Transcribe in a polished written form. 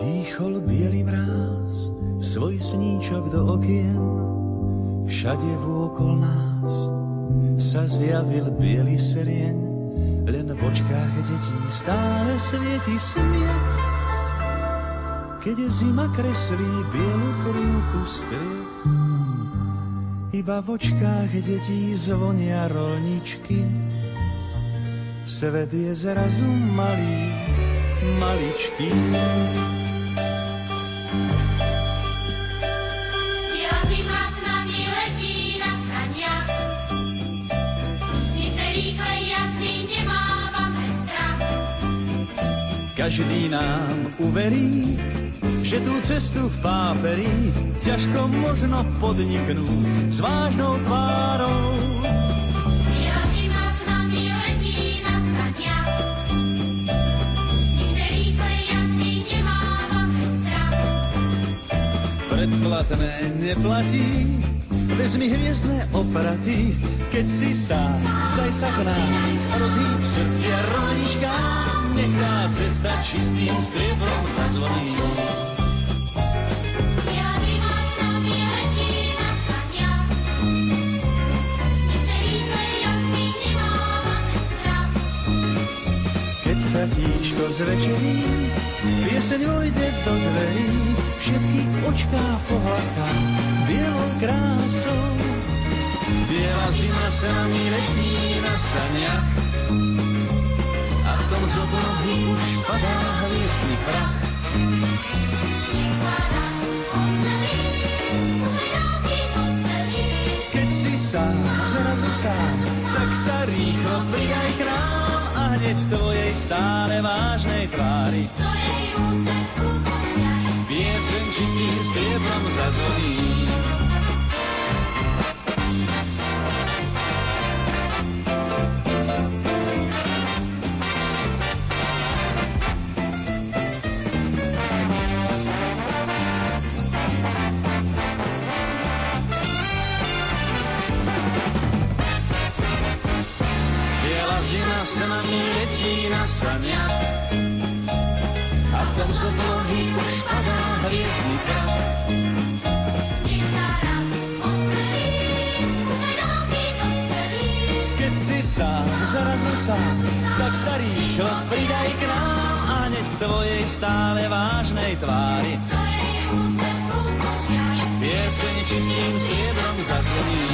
Dýchol biely mráz, svoj sníčok do okien, všade vôkol nás sa zjavil biely serieň, len v očkách detí stále svieti smiech. Keď zima kreslí bielu krivku striech, iba v očkách detí zvonia rolničky. Svet je zrazu malý, maličký. Biela zima s nami letí na saniach, my sme rýchle jazdí, nemávame strach. Každý nám uverí, že tú cestu v páperi ťažko možno podniknúť s vážnou tvárou. Biela zima s nami letí na saniach, my sme rýchle jazdí, nemávame strach. Predplatné neplatí, vezmi hviezdne opraty, keď si sám, daj sa k nám, rozhýb srdcia rolnička, nech tá cesta čistým striebrom zazvoní. Biela zima s nami letí na saniach, my sme rýchle jazdí, nemávame strach. Keď sa tíško zvečerí, pieseň vojde do dverí, všetky očká pohľadká bielou krásou. Biela zima sa nami letí na saniach a v tom z oblohy už padá hviezdny prach. Nech sa raz osmelí, už ľadí dospelí. Keď si sám, zrazu sám, tak sa rýchlo pridaj k nám a hneď v tvojej stále vážnej tvári Ktorej úsmev skutočne pieseň čistým striebrom zazvoní. Biela zima sa nami letí na saniach a v tom z oblohy už padá hviezdny prach. nech sa raz osmelí, už ľadí dospelí. Keď si sám, zrazu sám, tak sa rýchlo pridaj k nám a hneď v tvojej stále vážnej tvári Ktorej úsmev skutočne pieseň čistým striebrom zazvoní.